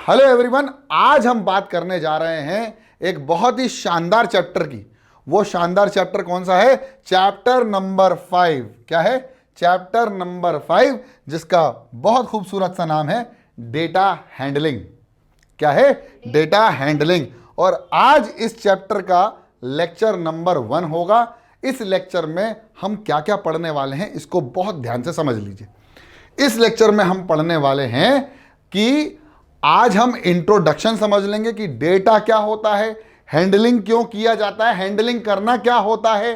Hello everyone, आज हम बात करने जा रहे हैं एक बहुत ही शानदार चैप्टर की। वो शानदार चैप्टर कौन सा है? Chapter number 5। क्या है? चैप्टर नंबर 5, जिसका बहुत खूबसूरत सा नाम है डेटा हैंडलिंग। क्या है? Data handling. और आज इस चैप्टर का लेक्चर नंबर 1 होगा। इस लेक्चर में हम क्या क्या पढ़ने वाले हैं, इसको बहुत ध्यान से समझ लीजिए। इस लेक्चर में हम पढ़ने वाले हैं कि आज हम इंट्रोडक्शन समझ लेंगे कि डेटा क्या होता है, हैंडलिंग क्यों किया जाता है, हैंडलिंग करना क्या होता है,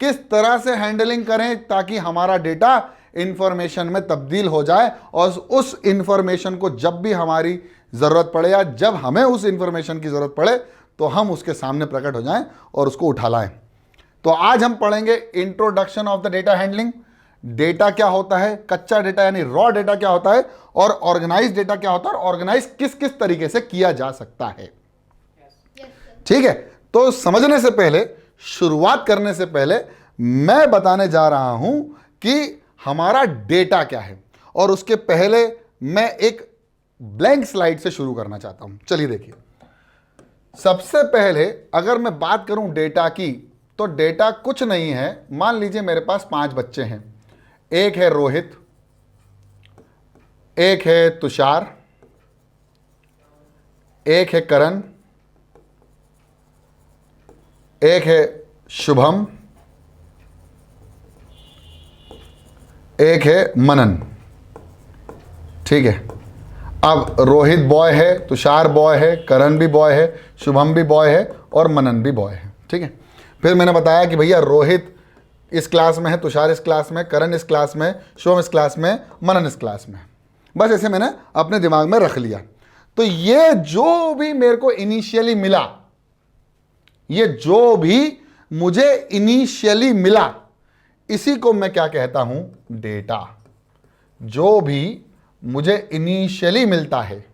किस तरह से हैंडलिंग करें ताकि हमारा डेटा इंफॉर्मेशन में तब्दील हो जाए और उस इंफॉर्मेशन को जब भी हमारी ज़रूरत पड़े या जब हमें उस इंफॉर्मेशन की ज़रूरत पड़े तो हम उसके सामने प्रकट हो जाएं और उसको उठा लाएं। तो आज हम पढ़ेंगे introduction of the data handling. Data क्या होता है, कच्चा डेटा यानी रॉ डेटा क्या होता है, और ऑर्गेनाइज डेटा क्या होता है, और ऑर्गेनाइज किस किस तरीके से किया जा सकता है। ठीक है, तो समझने से पहले, शुरुआत करने से पहले मैं बताने जा रहा हूं कि हमारा डेटा क्या है, और उसके पहले मैं एक ब्लैंक स्लाइड से शुरू करना चाहता हूं। चलिए देखिए, सबसे पहले अगर मैं बात करूं डेटा की, तो डेटा कुछ नहीं है। मान लीजिए मेरे पास 5 बच्चे हैं। एक है रोहित, एक है तुषार, एक है करण, एक है शुभम, एक है मनन। ठीक है, अब रोहित बॉय है, तुषार बॉय है, करण भी बॉय है, शुभम भी बॉय है और मनन भी बॉय है। ठीक है, फिर मैंने बताया कि भैया रोहित इस क्लास में है, तुषार इस क्लास में, करण इस क्लास में, शुभम इस क्लास में, मनन इस क्लास में। बस ऐसे मैंने अपने दिमाग में रख लिया। तो ये जो भी मेरे को इनिशियली मिला, ये जो भी मुझे इनिशियली मिला, इसी को मैं क्या कहता हूं? डेटा। जो भी मुझे इनिशियली मिलता है,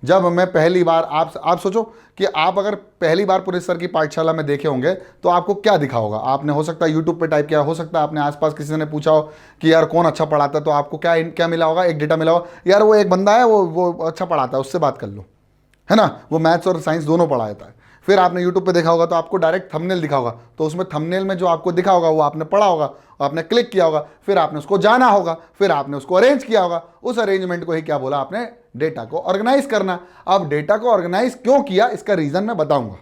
जब मैं पहली बार, आप सोचो कि आप अगर पहली बार पुरेश सर की पाठशाला में देखे होंगे तो आपको क्या दिखा होगा? आपने हो सकता है यूट्यूब पे टाइप किया, हो सकता है आपने आसपास किसी ने पूछा हो कि यार कौन अच्छा पढ़ाता है, तो आपको क्या क्या मिला होगा? एक डेटा मिला होगा, यार वो एक बंदा है, वो अच्छा पढ़ाता है, उससे बात कर लो, है ना, वो मैथ्स और साइंस दोनों पढ़ाता है। फिर आपने यूट्यूब पे देखा होगा तो आपको डायरेक्ट थंबनेल दिखा होगा, तो उसमें थंबनेल में जो आपको दिखा होगा वो आपने पढ़ा होगा, आपने क्लिक किया होगा, फिर आपने उसको जाना होगा, फिर आपने उसको अरेंज किया होगा। उस अरेंजमेंट को ही क्या बोला आपने? डेटा को ऑर्गेनाइज करना। अब डेटा को ऑर्गेनाइज क्यों किया, इसका रीजन मैं बताऊंगा,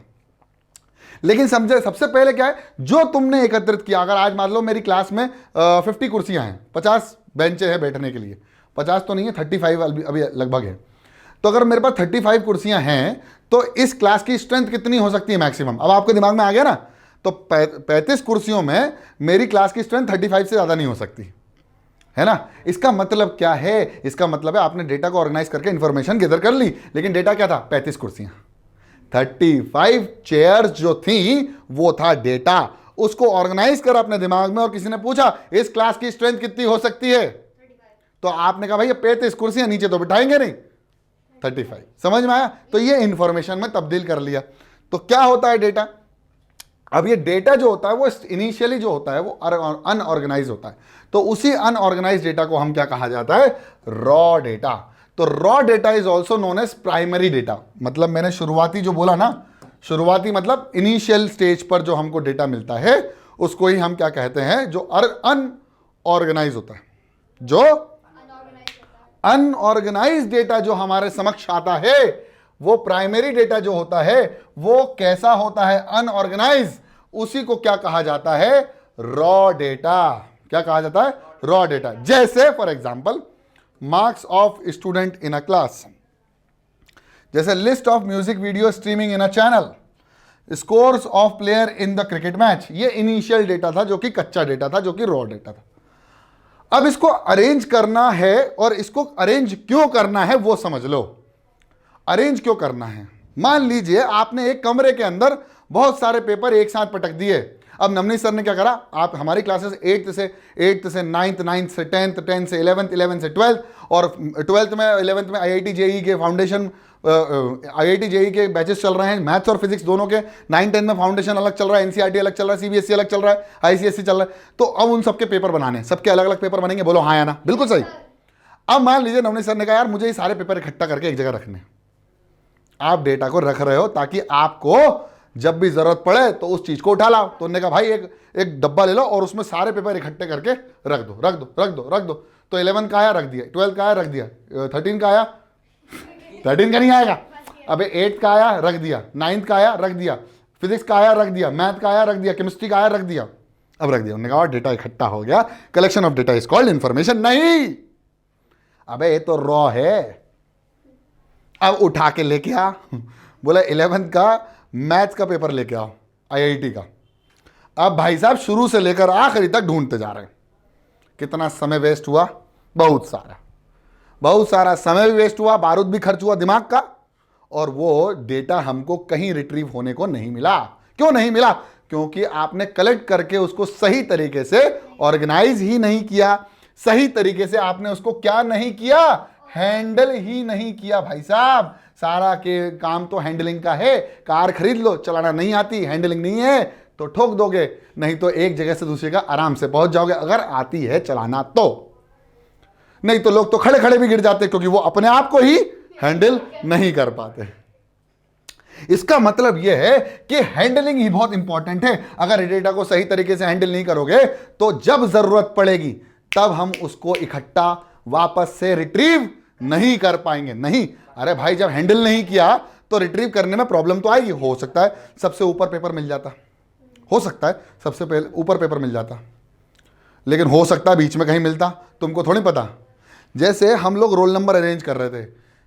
लेकिन समझे सबसे पहले क्या है जो तुमने एकत्रित किया। अगर आज मान लो मेरी क्लास में 50 कुर्सियां हैं, 50 बेंचे हैं बैठने के लिए, 50 तो नहीं है, 35 अभी लगभग है। तो अगर मेरे पास 35 कुर्सियां हैं तो इस क्लास की स्ट्रेंथ कितनी हो सकती है मैक्सिमम? अब आपके दिमाग में आ गया ना। तो 35 कुर्सियों में मेरी क्लास की स्ट्रेंथ 35 से ज्यादा नहीं हो सकती, है ना। इसका मतलब क्या है? इसका मतलब है आपने डेटा को ऑर्गेनाइज करके इंफॉर्मेशन गैदर कर ली, लेकिन डेटा क्या था? 35 कुर्सियां, 35 चेयर्स जो थी वो था डेटा। उसको ऑर्गेनाइज कर अपने दिमाग में, और किसी ने पूछा इस क्लास की स्ट्रेंथ कितनी हो सकती है, तो आपने कहा भाई 35 कुर्सियां, नीचे तो बिठाएंगे नहीं, 35। समझ में आया? तो ये इंफॉर्मेशन में तब्दील कर लिया। तो क्या होता है डेटा? अब ये डेटा जो होता है वो इनिशियली जो होता है वो अनऑर्गेनाइज होता है। तो उसी अनऑर्गेनाइज डेटा को हम क्या कहा जाता है? Raw data. तो raw data is also known as primary data. मतलब मैंने शुरुआती जो बोला ना, शुरुआती मतलब इनिशियल स्टेज पर जो हमको डेटा मिलता है उसको ही हम क्या कहते हैं? जो अनऑर्गेनाइज होता है। जो अनऑर्गेनाइज डेटा जो हमारे समक्ष आता है, वो प्राइमरी डेटा जो होता है वो कैसा होता है? अनऑर्गेनाइज। उसी को क्या कहा जाता है? Raw data. क्या कहा जाता है? Raw data. जैसे for example marks of student in a class, जैसे list of music video streaming in a channel, scores of player in the cricket match. ये इनिशियल डेटा था जो कि कच्चा डेटा था, जो कि रॉ डेटा था। अब इसको अरेंज करना है, और इसको अरेंज क्यों करना है वो समझ लो। अरेंज क्यों करना है? मान लीजिए आपने एक कमरे के अंदर बहुत सारे पेपर एक साथ पटक दिए। अब नवनीत सर ने क्या करा, आप हमारी क्लासेस 8th से 9th, 9th से 10th, 10th से 11th, 11th से 12th, और 12th में 11th में IIT JEE के फाउंडेशन, IIT JEE के बैचेस चल रहे हैं, मैथ्स और फिजिक्स दोनों के। 9-10 में फाउंडेशन अलग चल रहा है, NCERT अलग चल रहा है, CBSE अलग चल रहा है, ICSE चल रहा है। तो अब उन सबके पेपर बनाने, सबके अलग अलग पेपर बनेंगे। बोलो हाँ या ना? बिल्कुल सही। अब मान लीजिए नवनीत सर ने कहा यार मुझे ये सारे पेपर इकट्ठा करके एक जगह रखने, आप डेटा को रख रहे हो ताकि आपको जब भी जरूरत पड़े तो उस चीज को उठा लाओ। तो उन्होंने कहा भाई एक एक डब्बा ले लो और उसमें सारे पेपर इकट्ठे करके रख दो रख दो रख दो रख दो। तो 11 का आया रख दिया, 12 का आया रख दिया, 13 का आया, 13 का नहीं आएगा, अबे 8 का आया रख दिया, 9th का आया रख दिया, फिजिक्स का आया रख दिया, मैथ का आया रख दिया, केमिस्ट्री का आया रख दिया, अब रख दिया। उन्होंने कहा डेटा इकट्ठा हो गया, collection of data is called information. नहीं, अबे ये तो रॉ है, अब उठा के लेके आ। बोला 11th का मैथ्स का पेपर लेके आओ आईआईटी का। अब भाई साहब शुरू से लेकर आखिरी तक ढूंढते जा रहे हैं। कितना समय वेस्ट हुआ, बहुत सारा समय भी वेस्ट हुआ, बारूद भी खर्च हुआ दिमाग का, और वो डेटा हमको कहीं रिट्रीव होने को नहीं मिला। क्यों नहीं मिला? क्योंकि आपने कलेक्ट करके उसको सही तरीके से ऑर्गेनाइज ही नहीं किया, सही तरीके से आपने उसको क्या नहीं किया, हैंडल ही नहीं किया। भाई साहब सारा के काम तो हैंडलिंग का है। कार खरीद लो, चलाना नहीं आती, हैंडलिंग नहीं है तो ठोक दोगे, नहीं तो एक जगह से दूसरी जगह आराम से पहुंच जाओगे, अगर आती है चलाना तो। नहीं तो लोग तो खड़े खड़े भी गिर जाते क्योंकि वो अपने आप को ही हैंडल नहीं कर पाते। इसका मतलब यह है कि हैंडलिंग ही बहुत इंपॉर्टेंट है। अगर डेटा को सही तरीके से हैंडल नहीं करोगे तो जब जरूरत पड़ेगी तब हम उसको इकट्ठा वापस से रिट्रीव नहीं कर पाएंगे। नहीं, अरे भाई जब हैंडल नहीं किया तो रिट्रीव करने में प्रॉब्लम तो आएगी। हो सकता है सबसे ऊपर पेपर मिल जाता, हो सकता है सबसे पहले ऊपर पेपर मिल जाता, लेकिन हो सकता है बीच में कहीं मिलता, तुमको थोड़ी पता। जैसे हम लोग रोल नंबर अरेंज कर रहे थे,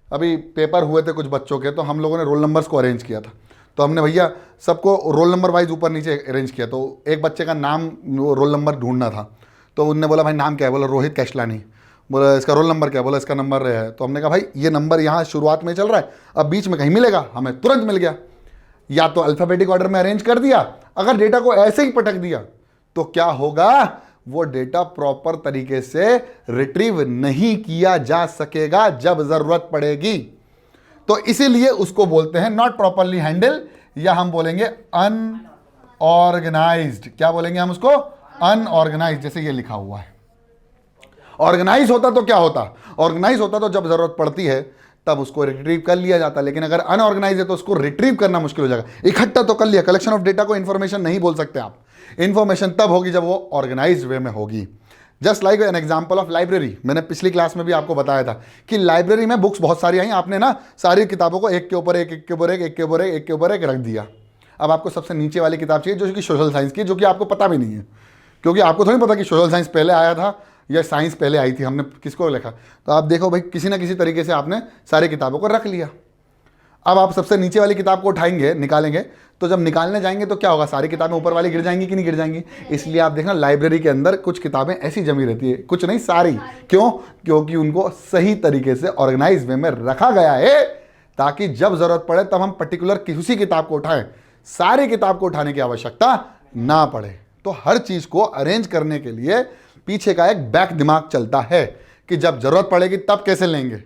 अभी पेपर हुए थे कुछ बच्चों के, तो हम लोगों ने रोल नंबर्स को अरेंज किया था। तो हमने भैया सबको रोल नंबर वाइज ऊपर नीचे अरेंज किया। तो एक बच्चे का नाम रोल नंबर ढूंढना था, तो उनने बोला भाई नाम क्या है? बोला रोहित कैशलानी। बोला इसका रोल नंबर क्या है? बोला इसका नंबर है। तो हमने कहा भाई ये नंबर यहाँ शुरुआत में चल रहा है, अब बीच में कहीं मिलेगा, हमें तुरंत मिल गया। या तो अल्फ़ाबेटिक ऑर्डर में अरेंज कर दिया, अगर डेटा को ऐसे ही पटक दिया तो क्या होगा, वो डेटा प्रॉपर तरीके से रिट्रीव नहीं किया जा सकेगा जब जरूरत पड़ेगी। तो इसीलिए उसको बोलते हैं नॉट प्रॉपरली हैंडल, या हम बोलेंगे अनऑर्गेनाइज्ड। क्या बोलेंगे हम उसको? अनऑर्गेनाइज्ड। जैसे ये लिखा हुआ है। ऑर्गेनाइज होता तो क्या होता? ऑर्गेनाइज होता तो जब जरूरत पड़ती है तब उसको रिट्रीव कर लिया जाता, लेकिन अगर अनऑर्गेनाइज है तो उसको रिट्रीव करना मुश्किल हो जाएगा। इकट्ठा तो कर लिया, कलेक्शन ऑफ डेटा को इंफॉर्मेशन नहीं बोल सकते आप। इंफॉर्मेशन तब होगी जब वो ऑर्गेनाइज्ड वे में होगी। Just like an example of library. मैंने पिछली क्लास में भी आपको बताया था कि लाइब्रेरी में बुक्स बहुत सारी आई, आपने ना सारी किताबों को एक के ऊपर एक, एक के ऊपर एक, एक के ऊपर एक, एक के ऊपर एक रख दिया। अब आपको सबसे नीचे वाली किताब चाहिए जो कि सोशल साइंस की, जो कि आपको पता भी नहीं है, क्योंकि आपको थोड़ी पता कि सोशल साइंस पहले आया था या साइंस पहले आई थी, हमने किसको लिखा। तो आप देखो भाई किसी ना किसी तरीके से आपने सारी किताबों को रख लिया। अब आप सबसे नीचे वाली किताब को उठाएंगे, निकालेंगे, तो जब निकालने जाएंगे तो क्या होगा, सारी किताबें ऊपर वाली गिर जाएंगी कि नहीं गिर जाएंगी। इसलिए आप देखना लाइब्रेरी के अंदर कुछ किताबें ऐसी जमी रहती है, कुछ नहीं सारी। क्यों? क्योंकि उनको सही तरीके से ऑर्गेनाइज वे में रखा गया है ताकि जब जरूरत पड़े तब हम पर्टिकुलर किसी किताब को उठाएं, सारी किताब को उठाने की आवश्यकता ना पड़े। तो हर चीज को अरेंज करने के लिए पीछे का एक बैक दिमाग चलता है कि जब जरूरत पड़ेगी तब कैसे लेंगे।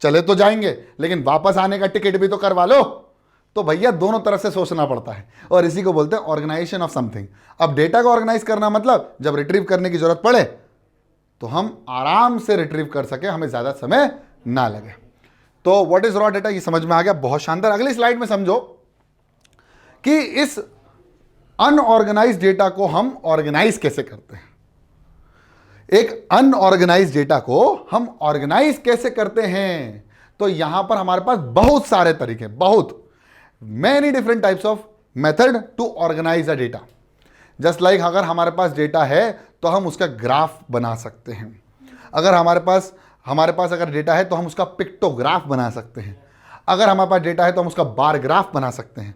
चले तो जाएंगे लेकिन वापस आने का टिकट भी तो करवा लो। तो भैया दोनों तरफ से सोचना पड़ता है, और इसी को बोलते हैं ऑर्गेनाइजेशन ऑफ समथिंग। अब डेटा को ऑर्गेनाइज करना मतलब जब रिट्रीव करने की जरूरत पड़े तो हम आराम से रिट्रीव कर सके, हमें ज्यादा समय ना लगे। तो व्हाट इज रॉ डेटा, ये समझ में आ गया, बहुत शानदार। अगली स्लाइड में समझो कि इस अनऑर्गेनाइज डेटा को हम ऑर्गेनाइज कैसे करते हैं। एक अनऑर्गेनाइज डेटा को हम ऑर्गेनाइज कैसे करते हैं? तो यहां पर हमारे पास बहुत सारे तरीके, बहुत many different types of method to organise a data. Just like अगर हमारे पास डेटा है तो हम उसका ग्राफ बना सकते हैं। अगर हमारे पास अगर डेटा है तो हम उसका पिक्टोग्राफ बना सकते हैं। अगर हमारे पास डेटा है तो हम उसका बार ग्राफ बना सकते हैं।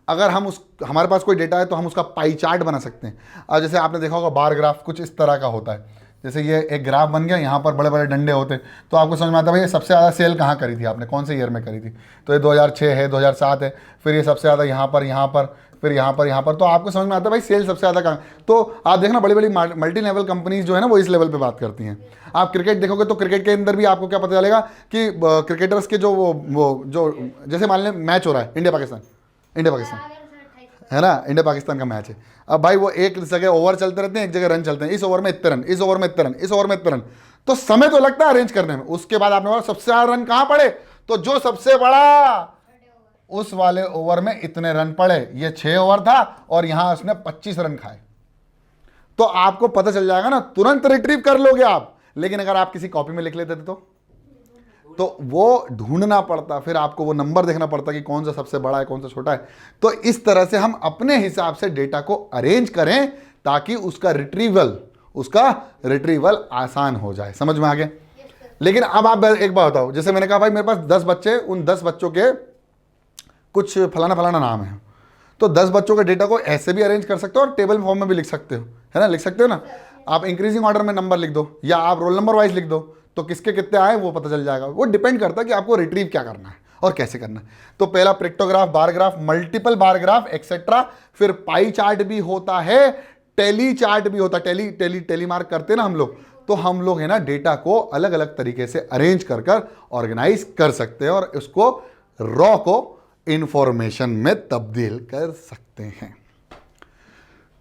अगर हमारे पास कोई डेटा है तो हम उसका पाई चार्ट बना सकते हैं। और जैसे आपने देखा होगा बार ग्राफ कुछ इस तरह का होता है, जैसे ये एक ग्राफ बन गया, यहाँ पर बड़े बड़े डंडे होते हैं, तो आपको समझ में आता है भाई ये सबसे ज़्यादा सेल कहाँ करी थी आपने, कौन से ईयर में करी थी। तो ये 2006 है, 2007 है, फिर ये सबसे ज़्यादा यहाँ पर, फिर यहाँ पर, तो आपको समझ में आता है भाई सेल सबसे ज़्यादा कहाँ। तो आप देखना बड़ी बड़ी मल्टी लेवल कंपनीज जो है ना वो इस लेवल पे बात करती हैं। आप क्रिकेट देखोगे तो क्रिकेट के अंदर भी आपको क्या पता चलेगा कि क्रिकेटर्स के जो वो जो जैसे मान लें मैच हो रहा है इंडिया पाकिस्तान है ना, इंडिया पाकिस्तान का मैच है। अब भाई वो एक जगह ओवर चलते रहते हैं, एक जगह रन चलते हैं, इस ओवर में इतने रन, इस ओवर में इतने रन, इस ओवर में इतने रन, तो समय तो लगता है अरेंज करने में। उसके बाद आपने बोला सबसे ज्यादा रन कहाँ पड़े, तो जो सबसे बड़ा उस वाले ओवर में इतने रन पड़े, ये 6 ओवर था और यहां उसने 25 रन खाए, तो आपको पता चल जाएगा ना, तुरंत रिट्रीव कर लोगे आप। लेकिन अगर आप किसी कॉपी में लिख लेते थे तो वो ढूंढना पड़ता, फिर आपको वो नंबर देखना पड़ता कि कौन सा सबसे बड़ा है कौन सा छोटा है। तो इस तरह से हम अपने हिसाब से डेटा को अरेंज करें ताकि उसका रिट्रीवल आसान हो जाए। समझ में आ गया? लेकिन अब आप एक बात बताओ, जैसे मैंने कहा भाई मेरे पास 10 बच्चे, उन 10 बच्चों के कुछ फलाना फलाना नाम है, तो 10 बच्चों के डेटा को ऐसे भी अरेंज कर सकते हो और टेबल फॉर्म में भी लिख सकते हो, है ना? लिख सकते हो ना? आप इंक्रीजिंग ऑर्डर में नंबर लिख दो या आप रोल नंबर वाइज लिख दो, तो किसके कितने आए वो पता चल जाएगा। वो डिपेंड करता है कि आपको रिट्रीव क्या करना है और कैसे करना है। तो पहला pictograph, bar graph, multiple bar graph etcetera, फिर पाई चार्ट भी होता है, टेली चार्ट भी होता है। टेली मार्क करते हैं ना हम लोग, तो हम लोग है ना डेटा को अलग अलग तरीके से अरेंज कर ऑर्गेनाइज कर सकते हैं और उसको रॉ को इंफॉर्मेशन में तब्दील कर सकते हैं।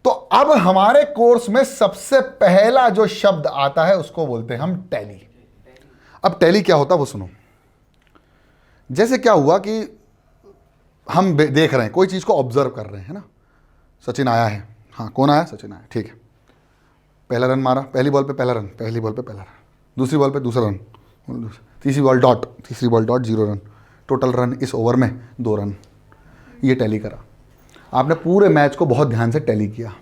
तो अब हमारे कोर्स में सबसे पहला जो शब्द आता है उसको बोलते हैं हम टैली। अब टैली क्या होता है वो सुनो। जैसे क्या हुआ कि हम देख रहे हैं, कोई चीज को ऑब्जर्व कर रहे हैं, है ना? सचिन आया है, हाँ कौन आया? सचिन आया, ठीक है। पहला रन मारा, पहली बॉल पे पहला रन, पहली बॉल पे पहला रन, दूसरी बॉल पे दूसरा रन, तीसरी ball dot, 0 run, total run इस ओवर में 2 रन। ये टैली करा। आपने पूरे मैच को बहुत ध्यान से टैली किया।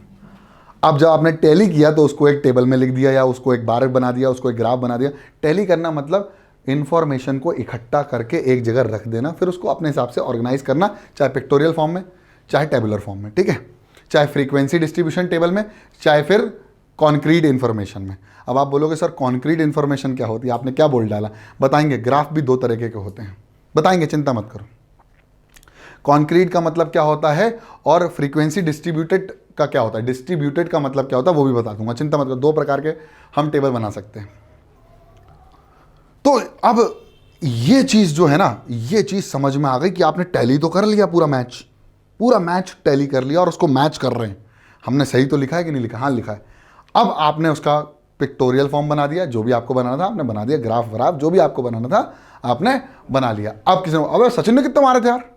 अब जब आपने टैली किया तो उसको एक टेबल में लिख दिया या उसको एक बार बना दिया, उसको एक ग्राफ बना दिया। टैली करना मतलब इंफॉर्मेशन को इकट्ठा करके एक जगह रख देना, फिर उसको अपने हिसाब से ऑर्गेनाइज करना, चाहे पिक्टोरियल फॉर्म में, चाहे टेबुलर फॉर्म में, ठीक है? चाहे फ्रीक्वेंसी डिस्ट्रीब्यूशन टेबल में, चाहे फिर कॉन्क्रीट इन्फॉर्मेशन में। अब आप बोलोगे सर कॉन्क्रीट इन्फॉर्मेशन क्या होती है, आपने क्या बोल डाला? बताएंगे। ग्राफ भी 2 तरीके के होते हैं, बताएंगे, चिंता मत करो। कॉन्क्रीट का मतलब क्या होता है और फ्रीक्वेंसी डिस्ट्रीब्यूटेड का क्या होता है, डिस्ट्रीब्यूटेड का मतलब क्या होता है वो भी बता दूंगा, चिंता मत करो। 2 प्रकार के हम टेबल बना सकते हैं। तो अब ये चीज जो है ना, ये चीज समझ में आ गई कि आपने टैली तो कर लिया, पूरा मैच टैली कर लिया और उसको मैच कर रहे हैं। हमने सही तो लिखा है कि नहीं लिखा? हाँ लिखा है। अब आपने उसका पिक्टोरियल फॉर्म बना दिया, जो भी आपको बनाना था आपने बना दिया, ग्राफ व्राफ जो भी आपको बनाना था आपने बना लिया। अब किसी ने, अबे सचिन ने कितने मारे थे यार?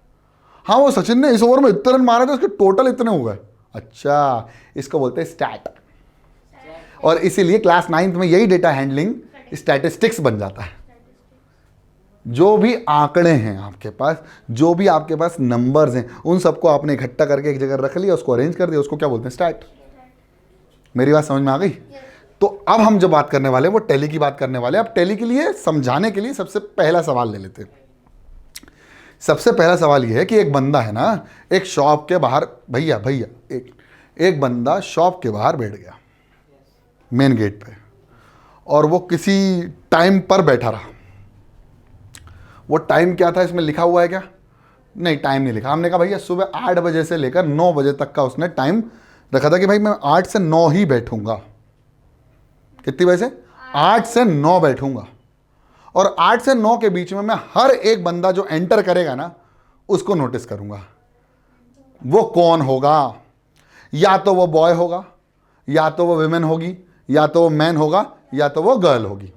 हाँ वो सचिन ने इस ओवर में इतने रन मारे थे, उसके टोटल इतने हो गए। अच्छा, इसको बोलते हैं स्टैट। और इसीलिए क्लास 9th में यही डेटा हैंडलिंग स्टैटिस्टिक्स बन जाता है। जो भी आंकड़े हैं आपके पास, जो भी आपके पास नंबर्स हैं, उन सबको आपने इकट्ठा करके एक जगह रख लिया, उसको अरेंज कर दिया, उसको क्या बोलते हैं? स्टैट। मेरी बात समझ में आ गई? तो अब हम जो बात करने वाले हैं वो टैली की बात करने वाले हैं। अब टैली के लिए समझाने के लिए सबसे पहला सवाल ले लेते हैं। सबसे पहला सवाल ये है कि एक बंदा है ना, एक शॉप के बाहर, भैया एक बंदा शॉप के बाहर बैठ गया मेन गेट पे, और वो किसी टाइम पर बैठा रहा। वो टाइम क्या था इसमें लिखा हुआ है क्या? नहीं, टाइम नहीं लिखा। हमने कहा भैया सुबह 8 बजे से लेकर 9 बजे तक का उसने टाइम रखा था कि भाई मैं 8 से 9 ही बैठूंगा। कितनी बजे से? 8 से 9 बैठूंगा। और 8 से 9 के बीच में मैं हर एक बंदा जो एंटर करेगा ना उसको नोटिस करूंगा। वो कौन होगा? या तो वो बॉय होगा, या तो वो विमेन होगी, या तो वो मैन होगा, या तो वो गर्ल होगी।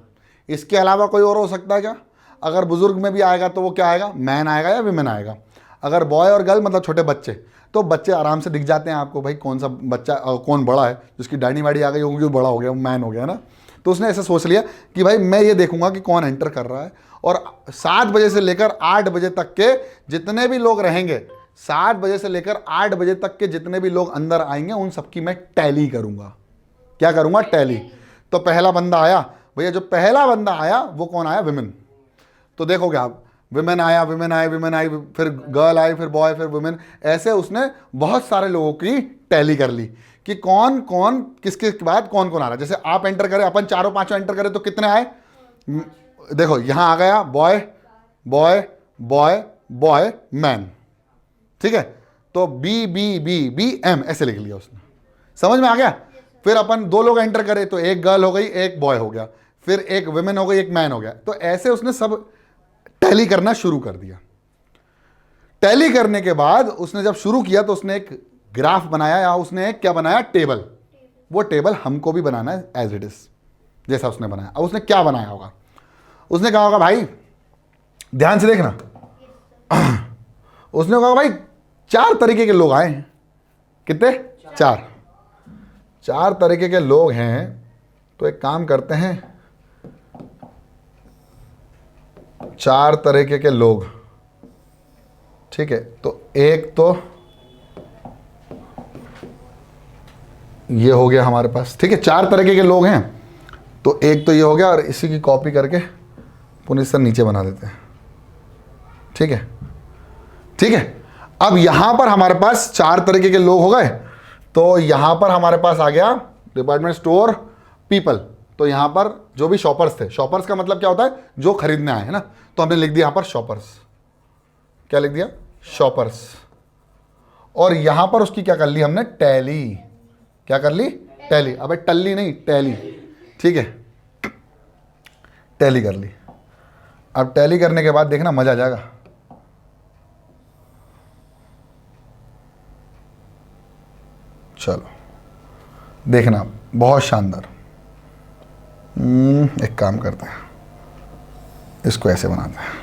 इसके अलावा कोई और हो सकता है क्या? अगर बुजुर्ग में भी आएगा तो वो क्या आएगा? मैन आएगा या विमेन आएगा। अगर बॉय और गर्ल मतलब छोटे बच्चे, तो बच्चे आराम से दिख जाते हैं आपको, भाई कौन सा बच्चा कौन बड़ा है, जिसकी डायनी वाड़ी आ गई होगी वो बड़ा हो गया, वो मैन हो गया ना। तो उसने ऐसा सोच लिया कि भाई मैं ये देखूंगा कि कौन एंटर कर रहा है, और 7 बजे से लेकर 8 बजे तक के जितने भी लोग रहेंगे, 7 बजे से लेकर 8 बजे तक के जितने भी लोग अंदर आएंगे उन सबकी मैं टैली करूंगा। क्या करूंगा? टैली। तो पहला बंदा आया, भैया जो पहला बंदा आया वो कौन आया? विमेन। तो देखोगे आप, विमेन आया, विमेन आई, फिर गर्ल आई, फिर बॉय, फिर विमेन, ऐसे उसने बहुत सारे लोगों की टैली कर ली कि कौन कौन किसके बाद कौन कौन आ रहा है। जैसे आप एंटर करें, अपन 4-5 एंटर करें तो कितने आए? देखो यहां आ गया boy boy boy boy man, ठीक है? तो BBBBM ऐसे लिख लिया उसने। समझ में आ गया? फिर अपन 2 लोग एंटर करें तो एक गर्ल हो गई, एक बॉय हो गया, फिर एक विमेन हो गई, एक मैन हो गया। तो ऐसे उसने सब टैली करना शुरू कर दिया। टैली करने के बाद उसने जब शुरू किया तो उसने एक ग्राफ बनाया, या उसने एक क्या बनाया? टेबल। वो टेबल हमको भी बनाना है एज इट इज, जैसा उसने बनाया। अब उसने क्या बनाया होगा? उसने कहा होगा भाई ध्यान से देखना, उसने कहा भाई 4 तरीके के लोग आए हैं। कितने? 4 तरीके के लोग हैं, तो एक काम करते हैं, 4 तरीके के लोग, ठीक है। तो एक तो ये हो गया हमारे पास, ठीक है। 4 तरीके के लोग हैं, तो एक तो ये हो गया, और इसी की कॉपी करके पुनीत सर नीचे बना देते हैं, ठीक है, ठीक है। अब यहां पर हमारे पास 4 तरीके के लोग हो गए, तो यहां पर हमारे पास आ गया डिपार्टमेंट स्टोर पीपल। तो यहां पर जो भी शॉपर्स थे, शॉपर्स का मतलब क्या होता है? जो खरीदने आए, है ना। तो हमने लिख दिया यहां पर शॉपर्स। क्या लिख दिया? शॉपर्स। और यहां पर उसकी क्या कर ली हमने? टैली। क्या कर ली? टैली। अबे टल्ली नहीं, टैली, ठीक है, टैली कर ली। अब टैली करने के बाद देखना मजा आ जाएगा। चलो देखना, बहुत शानदार। एक काम करते हैं, इसको ऐसे बनाते हैं।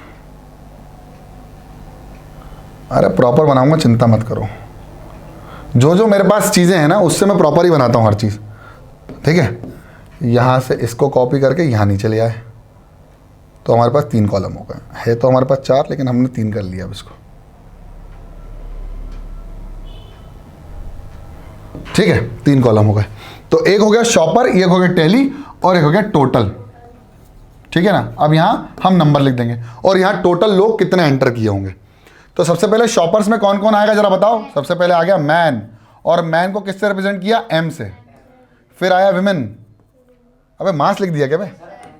अरे प्रॉपर बनाऊंगा, चिंता मत करो। जो जो मेरे पास चीज़ें हैं ना, उससे मैं प्रॉपर ही बनाता हूँ हर चीज़, ठीक है। यहाँ से इसको कॉपी करके यहाँ नीचे ले आए, तो हमारे पास 3 कॉलम हो गए। है तो हमारे पास 4, लेकिन हमने 3 कर लिया अब इसको, ठीक है। 3 कॉलम हो गए। तो एक हो गया शॉपर, एक हो गया टैली, और एक हो गया टोटल, ठीक है ना। अब यहाँ हम नंबर लिख देंगे, और यहाँ टोटल लोग कितने एंटर किए होंगे। तो सबसे पहले शॉपर्स में कौन कौन आएगा जरा बताओ। सबसे पहले आ गया मैन, और मैन को किससे रिप्रेजेंट किया? एम से। फिर आया विमेन। अबे मास लिख दिया क्या भाई?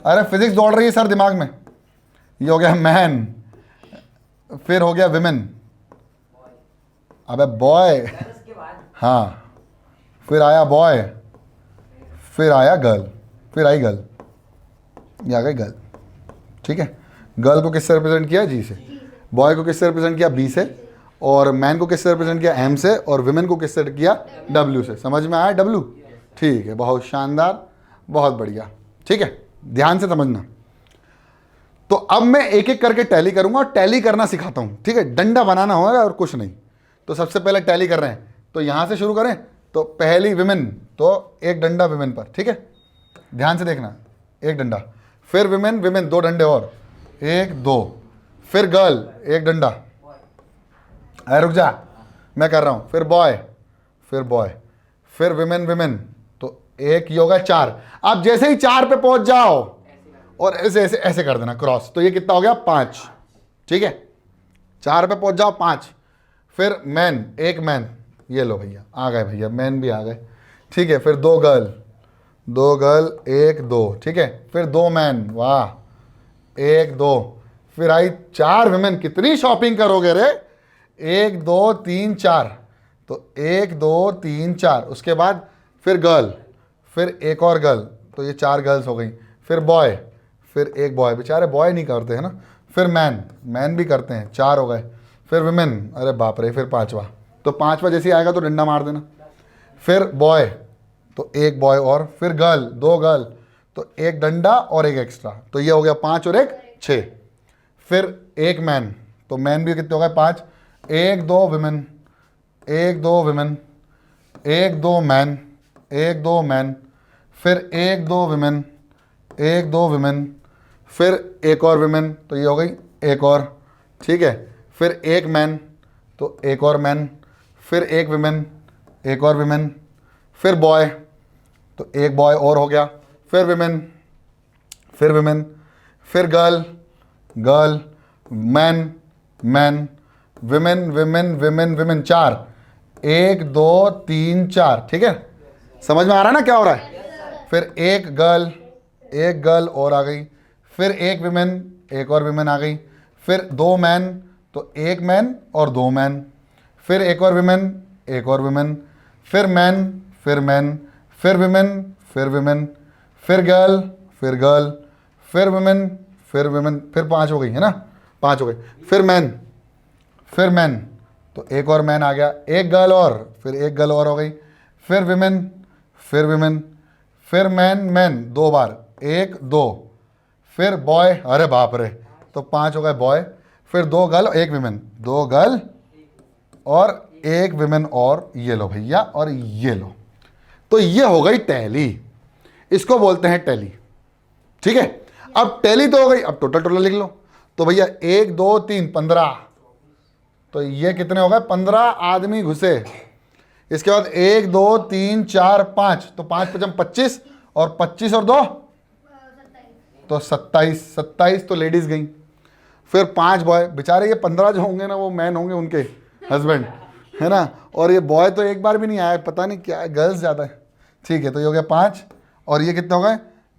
अरे फिजिक्स दौड़ रही है सर दिमाग में। ये हो गया मैन, फिर हो गया विमेन, अबे बॉय, हाँ, फिर आया बॉय, फिर आया गर्ल, फिर आई गर्ल, ये आ गई गर्ल, ठीक है। गर्ल को किससे रिप्रेजेंट किया? जी से। बॉय को किससे रिप्रेजेंट किया? बी से। और मैन को किससे रिप्रेजेंट किया? एम से। और विमेन को किससे किया? डब्ल्यू से। समझ में आया? डब्ल्यू, ठीक है, बहुत शानदार, बहुत बढ़िया, ठीक है। ध्यान से समझना। तो अब मैं एक एक करके टैली करूंगा, और टैली करना सिखाता हूं, ठीक है। डंडा बनाना होगा और कुछ नहीं। तो सबसे पहले टैली कर रहे हैं, तो यहां से शुरू करें। तो पहली विमेन, तो एक डंडा विमेन पर, ठीक है, ध्यान से देखना, एक डंडा। फिर विमेन, विमेन 2 डंडे और, 1 2। फिर गर्ल, 1 डंडा, अरे रुक जा, मैं कर रहा हूं। फिर बॉय, फिर बॉय, फिर विमेन, विमेन, तो एक ये होगा 4। अब जैसे ही 4 पे पहुंच जाओ, और ऐसे ऐसे ऐसे कर देना क्रॉस, तो ये कितना हो गया? 5, ठीक है। 4 पे पहुंच जाओ, 5। फिर मैन, 1 मैन, ये लो भैया, आ गए भैया, मैन भी आ गए, ठीक है। फिर 2 गर्ल, 2 गर्ल, 1 2, ठीक है। फिर 2 मैन, वाह, 1 2। फिर आई 4 विमेन। कितनी शॉपिंग करोगे रे? 1 2 3 4, तो 1 2 3 4। उसके बाद फिर गर्ल, फिर एक और गर्ल, तो ये 4 गर्ल्स हो गई। फिर बॉय, फिर 1 बॉय, बेचारे बॉय नहीं करते हैं ना। फिर मैन, मैन भी करते हैं, 4 हो गए। फिर विमेन, अरे बाप रे, फिर 5वां, तो 5वां जैसे ही आएगा तो डंडा मार देना। फिर बॉय, तो 1 बॉय और। फिर गर्ल, 2 गर्ल, तो 1 डंडा और 1 एक्स्ट्रा, तो ये हो गया 5 और 1 6। फिर 1 मैन, तो मैन भी कितने हो गए? 5। 1 2 विमेन, 1 2 विमेन, 1 2 मैन, 1 2 मैन। फिर 1 2 विमेन, 1 2 विमेन। फिर एक और विमेन, तो ये हो गई 1 और, ठीक है। फिर 1 मैन, तो 1 और मैन। फिर 1 विमेन, 1 और विमेन। फिर बॉय, तो 1 बॉय और हो गया। फिर विमेन, फिर विमेन। फिर girl, girl, man, man, women, women, women, women, 4। 1 2 3 4, ठीक है। समझ में आ रहा है ना क्या हो रहा है? फिर 1 गर्ल, 1 गर्ल और आ गई। फिर 1 विमेन, 1 और विमेन आ गई। फिर 2 मैन, तो 1 मैन और 2 मैन। फिर 1 और विमेन, 1 और विमेन। फिर मैन, फिर मैन, फिर विमेन, फिर विमेन। फिर गर्ल, फिर गर्ल, फिर विमेन, फिर विमेन। फिर 5 हो गई है ना, 5 हो गई। फिर मैन, फिर मैन, तो 1 और मैन आ गया। 1 गर्ल और, फिर 1 गर्ल और हो गई। फिर विमेन, फिर विमेन, फिर मैन, मैन 2 बार, 1 2। फिर बॉय, अरे बाप रे, तो 5 हो गए बॉय। फिर 2 गर्ल, 1 विमेन, 2 गर्ल और एक विमेन और ये लो भैया और ये लो, तो ये हो गई टैली, इसको बोलते हैं टैली। ठीक है, अब टैली तो हो गई, अब टोटल टोटल लिख लो। तो भैया 1 2 3 15, तो ये कितने हो गए, 15 आदमी घुसे। इसके बाद 1 2 3 4 5, तो 5 5 25 और 25 और 2 तो 27, 27 तो लेडीज गई। फिर 5 बॉय, बेचारे ये 15 जो होंगे ना वो मैन होंगे, उनके हस्बैंड, है ना, और ये बॉय तो एक बार भी नहीं आया, पता नहीं क्या है, गर्ल्स ज़्यादा है। ठीक है, तो ये हो गया 5 और ये कितने हो गए,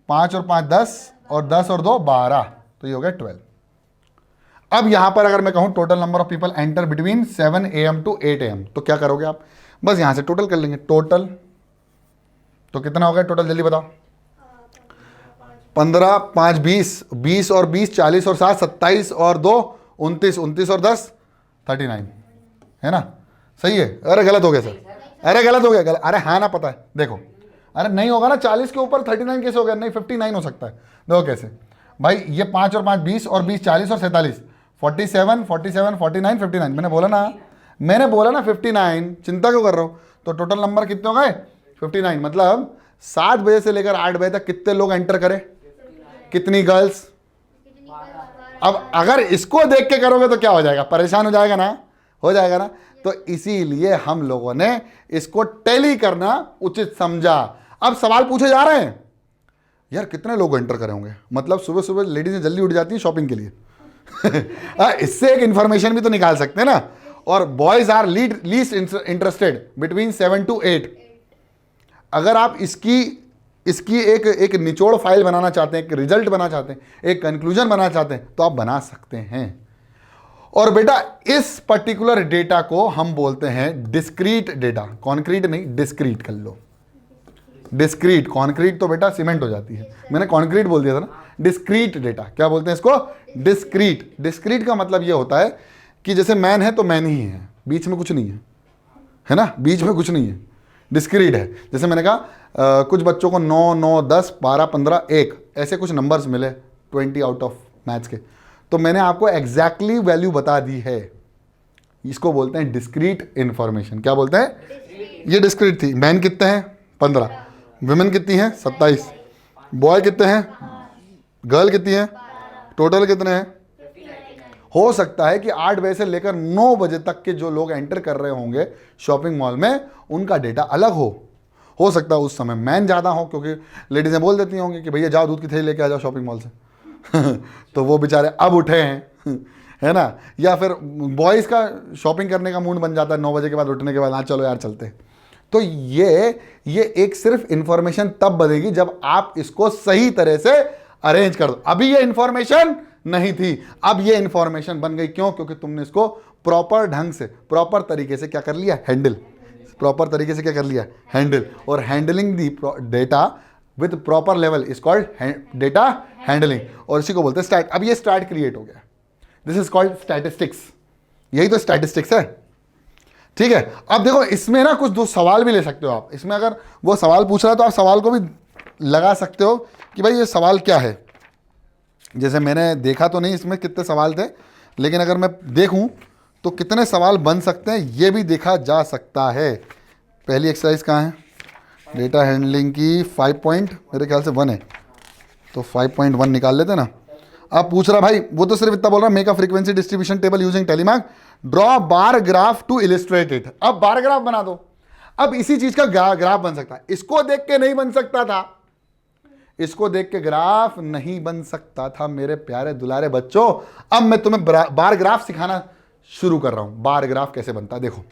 5 और 5 10 और 10 और 2 12, तो ये हो गया 12। अब यहाँ पर अगर मैं कहूँ total number of people enter between 7 AM to 8 AM, तो क्या करोगे आप, बस यहाँ से टोटल कर लेंगे। टोटल तो कितना हो गया टोटल, जल्दी बताओ। 15 5 20, 20 और 20 40 और 7 27 और 2 29, 29 और 10 39, है ना, सही है। अरे गलत हो गया सर, अरे गलत हो गया, गलत, अरे हाँ ना पता है, देखो, अरे नहीं होगा ना, 40 के ऊपर 39 कैसे हो गया, नहीं 59 हो सकता है। देखो कैसे भाई, ये 5 और 5 20 और 20 40 और 47 47 47 49 59, मैंने बोला ना 59, चिंता क्यों कर रहे हो। तो टोटल नंबर कितने हो गए 59, मतलब 7 बजे से लेकर 8 बजे तक कितने लोग एंटर करे, कितनी गर्ल्स। अब अगर इसको देख के करोगे तो क्या हो जाएगा, परेशान हो जाएगा ना, तो इसीलिए हम लोगों ने इसको टैली करना उचित समझा। अब सवाल पूछे जा रहे हैं, यार कितने लोग एंटर करे होंगे, मतलब सुबह सुबह लेडीज जल्दी उठ जाती हैं शॉपिंग के लिए इससे एक इंफॉर्मेशन भी तो निकाल सकते हैं ना। और boys are least interested between 7 to 8। अगर आप इसकी एक निचोड़ फाइल बनाना चाहते हैं, एक रिजल्ट बनाना चाहते हैं, एक कंक्लूजन बनाना चाहते हैं, तो आप बना सकते हैं। और बेटा इस पर्टिकुलर डेटा को हम बोलते हैं डिस्क्रीट डेटा, कॉन्क्रीट नहीं, डिस्क्रीट कर लो। डिस्क्रीट, कॉन्क्रीट तो बेटा सीमेंट हो जाती है, मैंने कॉन्क्रीट बोल दिया था ना। डिस्क्रीट डेटा क्या बोलते हैं इसको, डिस्क्रीट। डिस्क्रीट का मतलब ये होता है कि जैसे मैन है तो मैन ही है, बीच में कुछ नहीं है ना, बीच में कुछ नहीं है, डिस्क्रीट है। जैसे मैंने कहा कुछ बच्चों को 9 9 10 12 15 1 ऐसे कुछ नंबर्स मिले 20 आउट ऑफ मैथ्स के, तो मैंने आपको एग्जैक्टली वैल्यू बता दी है, इसको बोलते हैं डिस्क्रीट इंफॉर्मेशन। क्या बोलते हैं, ये डिस्क्रीट थी। मैन कितने हैं 15, विमेन कितनी हैं 27, बॉय कितने हैं, गर्ल कितनी है, टोटल कितने हैं। हो सकता है कि 8 बजे से लेकर 9 बजे तक के जो लोग एंटर कर रहे होंगे शॉपिंग मॉल में, उनका डेटा अलग हो सकता है उस समय मैन ज़्यादा हो, क्योंकि लेडीज़ें बोल देती होंगी कि भैया जाओ दूध की थैली लेके आ जाओ शॉपिंग मॉल से तो वो बेचारे अब उठे हैं है ना, या फिर बॉयज़ का शॉपिंग करने का मूड बन जाता है 9 बजे के बाद उठने के बाद, हाँ चलो यार चलते। तो ये एक सिर्फ इंफॉर्मेशन तब बनेगी जब आप इसको सही तरह से अरेंज कर दो। अभी ये इंफॉर्मेशन नहीं थी, अब ये इंफॉर्मेशन बन गई। क्यों, क्योंकि तुमने इसको प्रॉपर ढंग से, प्रॉपर तरीके से क्या कर लिया, हैंडल, प्रॉपर तरीके से क्या कर लिया, हैंडल। और handling the data with proper level is called data handling, और इसी को बोलते हैं स्टैट। अब ये स्टैट क्रिएट हो गया, दिस इज कॉल्ड स्टैटिस्टिक्स, यही तो स्टैटिस्टिक्स है। ठीक है, अब देखो इसमें ना कुछ दो सवाल भी ले सकते हो आप, इसमें अगर वो सवाल पूछ रहा है तो आप सवाल को भी लगा सकते हो कि भाई ये सवाल क्या है। जैसे मैंने देखा तो नहीं इसमें कितने सवाल थे, लेकिन अगर मैं देखूं तो कितने सवाल बन सकते हैं ये भी देखा जा सकता है। पहली एक्सरसाइज कहाँ है, डेटा हैंडलिंग की 5 पॉइंट मेरे ख्याल से 1 है, तो 5.1 निकाल लेते ना। अब पूछ रहा भाई, वो तो सिर्फ इतना बोल रहा, make a frequency distribution table using tally mark, draw bar graph to illustrate it. अब बार ग्राफ बना दो, अब इसी चीज का ग्राफ बन सकता है। इसको देख के नहीं बन सकता था, इसको देख के ग्राफ नहीं बन सकता था मेरे प्यारे दुलारे बच्चों। अब मैं तुम्हें बार ग्राफ सिखाना शुरू कर रहा हूं, बार ग्राफ कैसे बनता है। देखो,